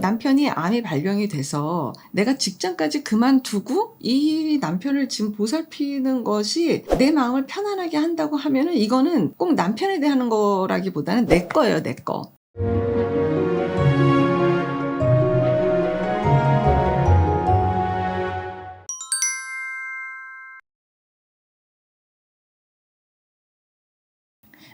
남편이 암이 발병이 돼서 내가 직장까지 그만두고 이 남편을 지금 보살피는 것이 내 마음을 편안하게 한다고 하면은 이거는 꼭 남편에 대한 거라기보다는 내 거예요, 내 거.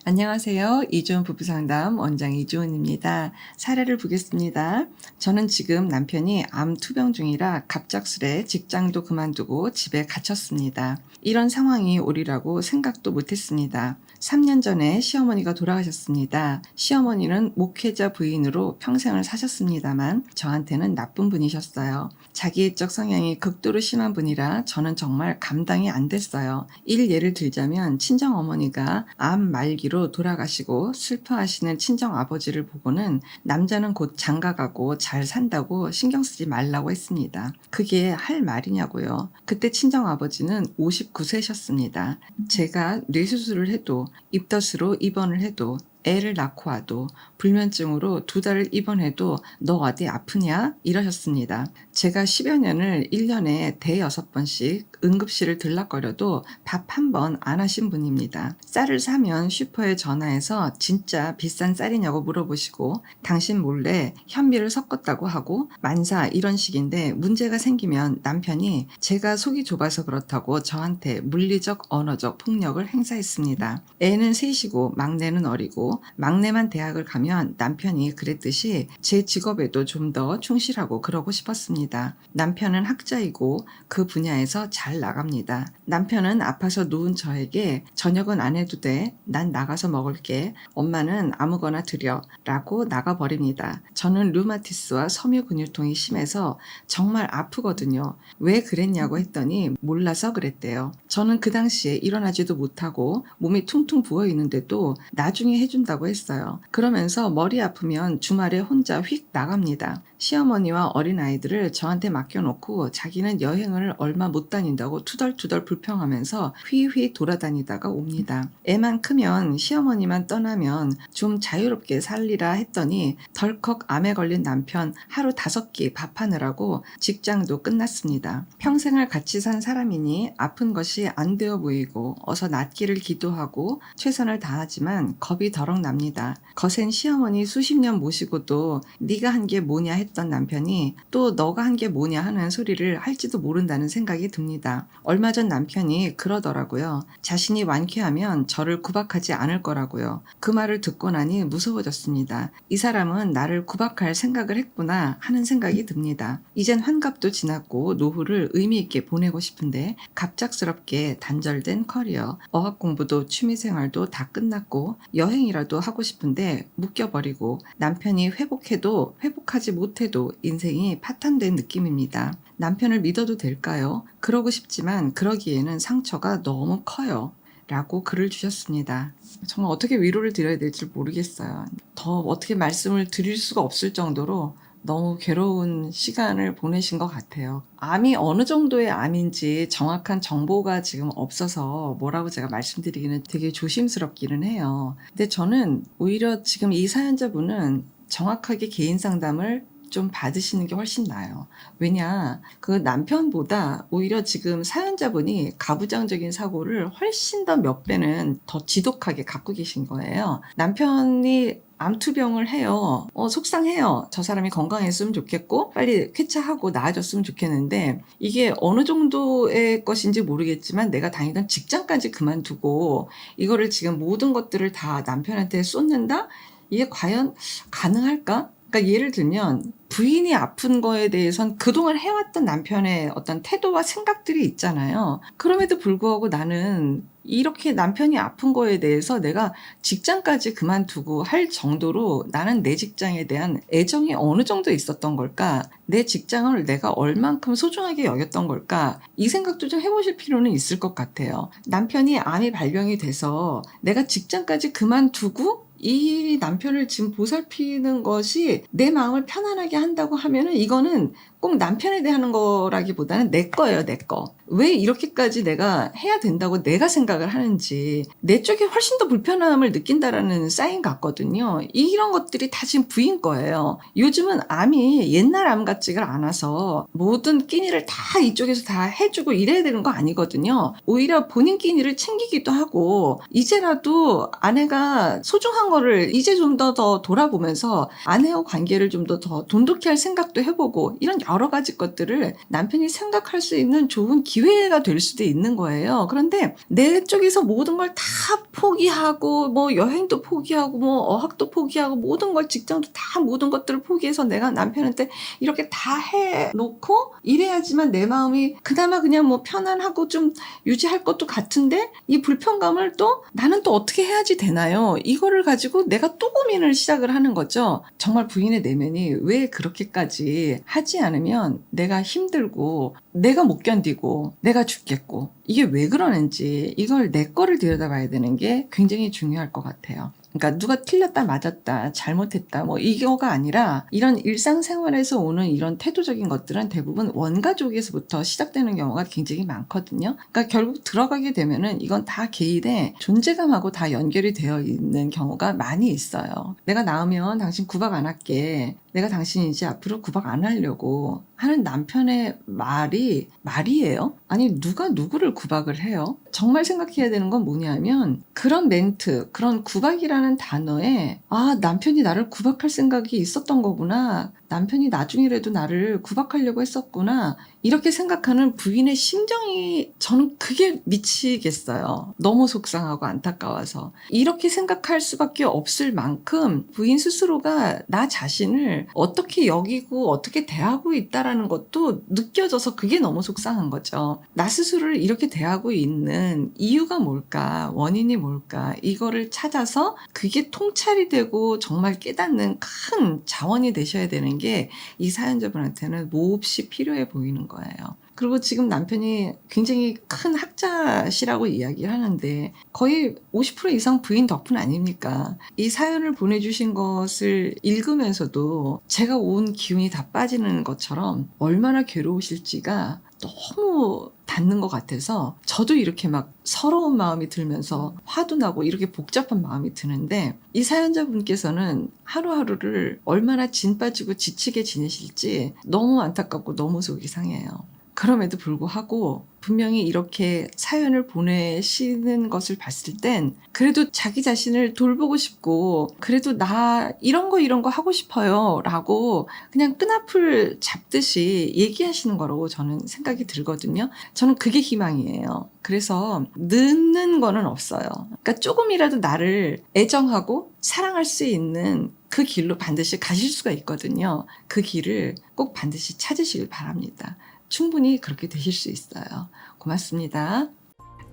안녕하세요. 이주은 부부상담 원장 이주은입니다. 사례를 보겠습니다. 저는 지금 남편이 암 투병 중이라 갑작스레 직장도 그만두고 집에 갇혔습니다. 이런 상황이 오리라고 생각도 못했습니다. 3년 전에 시어머니가 돌아가셨습니다. 시어머니는 목회자 부인으로 평생을 사셨습니다만 저한테는 나쁜 분이셨어요. 자기애적 성향이 극도로 심한 분이라 저는 정말 감당이 안 됐어요. 예를 들자면 친정어머니가 암 말기로 돌아가시고 슬퍼하시는 친정아버지를 보고는 남자는 곧 장가가고 잘 산다고 신경 쓰지 말라고 했습니다. 그게 할 말이냐고요. 그때 친정아버지는 59세셨습니다. 제가 뇌수술을 해도 입덧으로 입원을 해도 애를 낳고 와도 불면증으로 2달을 입원해도 너 어디 아프냐? 이러셨습니다. 제가 10여 년을 1년에 대여섯 번씩 응급실을 들락거려도 밥 한 번 안 하신 분입니다. 쌀을 사면 슈퍼에 전화해서 진짜 비싼 쌀이냐고 물어보시고 당신 몰래 현미를 섞었다고 하고 만사 이런 식인데 문제가 생기면 남편이 제가 속이 좁아서 그렇다고 저한테 물리적 언어적 폭력을 행사했습니다. 애는 셋이고 막내는 어리고 막내만 대학을 가면 남편이 그랬듯이 제 직업에도 좀 더 충실하고 그러고 싶었습니다. 남편은 학자이고 그 분야에서 잘 나갑니다. 남편은 아파서 누운 저에게 저녁은 안 해도 돼. 난 나가서 먹을게. 엄마는 아무거나 드려. 라고 나가버립니다. 저는 류마티스와 섬유 근육통이 심해서 정말 아프거든요. 왜 그랬냐고 했더니 몰라서 그랬대요. 저는 그 당시에 일어나지도 못하고 몸이 퉁퉁 부어 있는데도 나중에 해준다고 했어요. 그러면서 머리 아프면 주말에 혼자 휙 나갑니다. 시어머니와 어린아이들을 저한테 맡겨놓고 자기는 여행을 얼마 못 다닌다고 투덜투덜 불평하면서 휘휘 돌아다니다가 옵니다. 애만 크면 시어머니만 떠나면 좀 자유롭게 살리라 했더니 덜컥 암에 걸린 남편 하루 5끼 밥하느라고 직장도 끝났습니다. 평생을 같이 산 사람이니 아픈 것이 안 되어 보이고 어서 낫기를 기도하고 최선을 다하지만 겁이 더럭 납니다. 거센 시어머니 수십 년 모시고도 네가 한 게 뭐냐 했던 남편이 또 너가 한 게 뭐냐 하는 소리를 할지도 모른다는 생각이 듭니다. 얼마 전 남편이 그러더라고요. 자신이 완쾌하면 저를 구박하지 않을 거라고요. 그 말을 듣고 나니 무서워졌습니다. 이 사람은 나를 구박할 생각을 했구나 하는 생각이 듭니다. 이젠 환갑도 지났고 노후를 의미 있게 보내고 싶은데 갑작스럽게 단절된 커리어, 어학 공부도 취미생활도 다 끝났고 여행이라도 하고 싶은데 묶여버리고 남편이 회복해도 회복하지 못해도 인생이 파탄된 느낌입니다. 남편을 믿어도 될까요? 그러고 싶지만 그러기에는 상처가 너무 커요. 라고 글을 주셨습니다. 정말 어떻게 위로를 드려야 될지 모르겠어요. 더 어떻게 말씀을 드릴 수가 없을 정도로 너무 괴로운 시간을 보내신 것 같아요. 암이 어느 정도의 암인지 정확한 정보가 지금 없어서 뭐라고 제가 말씀드리기는 되게 조심스럽기는 해요. 근데 저는 오히려 지금 이 사연자분은 정확하게 개인 상담을 좀 받으시는 게 훨씬 나아요. 왜냐, 그 남편보다 오히려 지금 사연자분이 가부장적인 사고를 훨씬 더 몇 배는 더 지독하게 갖고 계신 거예요. 남편이 암투병을 해요. 속상해요. 저 사람이 건강했으면 좋겠고 빨리 쾌차하고 나아졌으면 좋겠는데 이게 어느 정도의 것인지 모르겠지만 내가 다니던 직장까지 그만두고 이거를 지금 모든 것들을 다 남편한테 쏟는다? 이게 과연 가능할까? 그러니까 예를 들면 부인이 아픈 거에 대해선 그동안 해왔던 남편의 어떤 태도와 생각들이 있잖아요. 그럼에도 불구하고 나는 이렇게 남편이 아픈 거에 대해서 내가 직장까지 그만두고 할 정도로 나는 내 직장에 대한 애정이 어느 정도 있었던 걸까? 내 직장을 내가 얼만큼 소중하게 여겼던 걸까? 이 생각도 좀 해보실 필요는 있을 것 같아요. 남편이 암이 발병이 돼서 내가 직장까지 그만두고 이 남편을 지금 보살피는 것이 내 마음을 편안하게 한다고 하면은 이거는 꼭 남편에 대한 거라기보다는 내 거예요, 내 거. 왜 이렇게까지 내가 해야 된다고 내가 생각을 하는지 내 쪽에 훨씬 더 불편함을 느낀다라는 사인 같거든요. 이런 것들이 다 지금 부인 거예요. 요즘은 암이 옛날 암 같지가 않아서 모든 끼니를 다 이쪽에서 다 해주고 이래야 되는 거 아니거든요. 오히려 본인 끼니를 챙기기도 하고 이제라도 아내가 소중한 거를 이제 좀 더 돌아보면서 아내와 관계를 좀 더 돈독히 할 생각도 해보고 이런 여러 가지 것들을 남편이 생각할 수 있는 좋은 기회가 될 수도 있는 거예요. 그런데 내 쪽에서 모든 걸 다 포기하고 뭐 여행도 포기하고 뭐 어학도 포기하고 모든 걸 직장도 다 모든 것들을 포기해서 내가 남편한테 이렇게 다 해놓고 이래야지만 내 마음이 그나마 그냥 뭐 편안하고 좀 유지할 것도 같은데 이 불편감을 또 나는 또 어떻게 해야지 되나요? 이거를 가지고 내가 또 고민을 시작을 하는 거죠. 정말 부인의 내면이 왜 그렇게까지 하지 않으면 내가 힘들고 내가 못 견디고 내가 죽겠고 이게 왜 그러는지 이걸 내 거를 들여다봐야 되는 게 굉장히 중요할 것 같아요. 그러니까 누가 틀렸다 맞았다 잘못했다 뭐 이거가 아니라 이런 일상생활에서 오는 이런 태도적인 것들은 대부분 원가족에서부터 시작되는 경우가 굉장히 많거든요. 그러니까 결국 들어가게 되면은 이건 다 개인의 존재감하고 다 연결이 되어 있는 경우가 많이 있어요. 내가 낳으면 당신 구박 안 할게. 내가 당신 이제 앞으로 구박 안 하려고 하는 남편의 말이에요? 아니 누가 누구를 구박을 해요? 정말 생각해야 되는 건 뭐냐면 그런 멘트, 그런 구박이라는 단어에 남편이 나를 구박할 생각이 있었던 거구나. 남편이 나중이라도 나를 구박하려고 했었구나. 이렇게 생각하는 부인의 심정이 저는 그게 미치겠어요. 너무 속상하고 안타까워서. 이렇게 생각할 수밖에 없을 만큼 부인 스스로가 나 자신을 어떻게 여기고 어떻게 대하고 있다라는 것도 느껴져서 그게 너무 속상한 거죠. 나 스스로를 이렇게 대하고 있는 이유가 뭘까? 원인이 뭘까? 이거를 찾아서 그게 통찰이 되고 정말 깨닫는 큰 자원이 되셔야 되는 게 이 사연자분한테는 몹시 필요해 보이는 거예요. 그리고 지금 남편이 굉장히 큰 학자시라고 이야기를 하는데 거의 50% 이상 부인 덕분 아닙니까? 이 사연을 보내주신 것을 읽으면서도 제가 온 기운이 다 빠지는 것처럼 얼마나 괴로우실지가 너무 닿는 것 같아서 저도 이렇게 막 서러운 마음이 들면서 화도 나고 이렇게 복잡한 마음이 드는데 이 사연자분께서는 하루하루를 얼마나 진 빠지고 지치게 지내실지 너무 안타깝고 너무 속이 상해요. 그럼에도 불구하고 분명히 이렇게 사연을 보내시는 것을 봤을 땐 그래도 자기 자신을 돌보고 싶고 그래도 나 이런 거 하고 싶어요 라고 그냥 끈앞을 잡듯이 얘기하시는 거라고 저는 생각이 들거든요. 저는 그게 희망이에요. 그래서 늦는 거는 없어요. 그러니까 조금이라도 나를 애정하고 사랑할 수 있는 그 길로 반드시 가실 수가 있거든요. 그 길을 꼭 반드시 찾으시길 바랍니다. 충분히 그렇게 되실 수 있어요. 고맙습니다.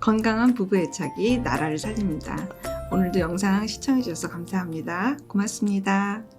건강한 부부 애착이 나라를 살립니다. 오늘도 영상 시청해 주셔서 감사합니다. 고맙습니다.